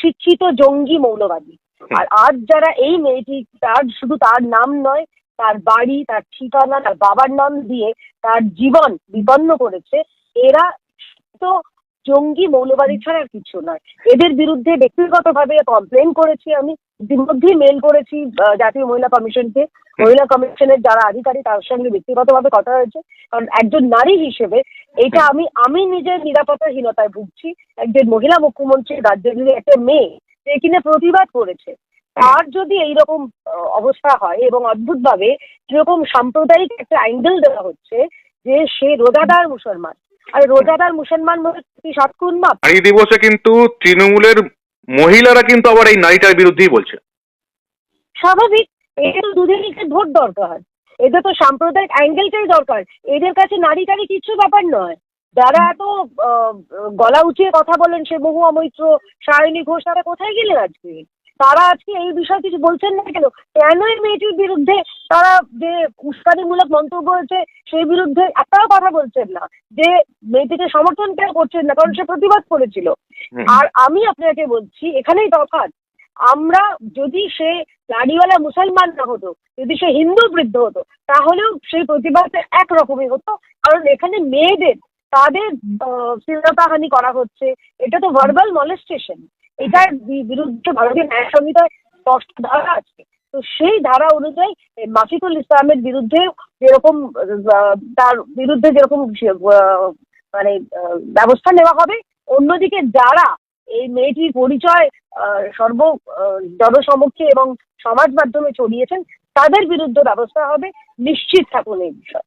শিক্ষিত জঙ্গি মৌলবাদী। আর আজ যারা এই মেয়েটি, তার শুধু তার নাম নয়, তার বাড়ি, তার ঠিকানা, তার বাবার নাম দিয়ে তার জীবন বিপন্ন করেছে, এরা তো জঙ্গি মৌলবাদী ছাড়া আর কিছু নয়। এদের বিরুদ্ধে ব্যক্তিগতভাবে কমপ্লেন করেছি আমি, ইতিমধ্যেই মেল করেছি জাতীয় মহিলা কমিশনকে। মহিলা কমিশনের যারা আধিকারিক তার সঙ্গে ব্যক্তিগতভাবে কথা হয়েছে, কারণ একজন নারী হিসেবে এটা আমি নিজের নিরাপত্তাহীনতায় ভুগছি। একজন মহিলা মুখ্যমন্ত্রী, রাজ্যের একটা মেয়ে যে কিনা প্রতিবাদ করেছে, তার যদি এইরকম অবস্থা হয় এবং অদ্ভুতভাবে যেরকম সাম্প্রদায়িক একটা অ্যাঙ্গেল দেওয়া হচ্ছে যে সে রোজাদার মুসলমান, আর রোজাদার মুসলমান মনে সাতক্ষণ মাপ। নারী দিবসে কিন্তু তৃণমূলের মহিলারা কিন্তু আবার এই নারীটার বিরুদ্ধেই বলছে। স্বাভাবিক, এদের তো দুদিনকে ভোট দরকার, এদের তো সাম্প্রদায়িক অ্যাঙ্গেলটাই দরকার। এদের কাছে নারী টারি কিছু ব্যাপার নয়। যারা এত গলা উঁচিয়ে কথা বলেন, সে মহুয়া মৈত্র, সায়নী ঘোষ, তারা কোথায় গেলেন আজকে? তারা আজকে এই বিষয়ে কিছু বলছেন না কেন? কেন এই মেয়েটির বিরুদ্ধে তারা যে উস্কানিমূলক মন্তব্য হয়েছে সেই বিরুদ্ধে একটাও কথা বলছেন না, যে মেয়েটিকে সমর্থন কেন করছেন না, কারণ সে প্রতিবাদ করেছিল। আর আমি আপনাকে বলছি, এখানেই তফাৎ। আমরা যদি সে দাড়িওয়ালা মুসলমান না হতো, যদি সে হিন্দু বৃদ্ধ হতো, তাহলেও সেই প্রতিবাদটা একরকমই হতো। কারণ এখানে মেয়েদের তাদের শ্লীলতাহানি করা হচ্ছে, এটা তো ভার্বাল মলেস্টেশন। এটার বিরুদ্ধে ভারতীয় ন্যায় সংহিতায় স্পষ্ট ধারা আছে। তো সেই ধারা অনুযায়ী মাফিকুল ইসলামের বিরুদ্ধে যেরকম তার বিরুদ্ধে যেরকম মানে ব্যবস্থা নেওয়া হবে, অন্যদিকে যারা এই মেয়েটির পরিচয় জনসমক্ষে এবং সমাজ মাধ্যমে ছড়িয়েছেন, তাদের বিরুদ্ধে ব্যবস্থা হবে। নিশ্চিত থাকুন এই বিষয়ে।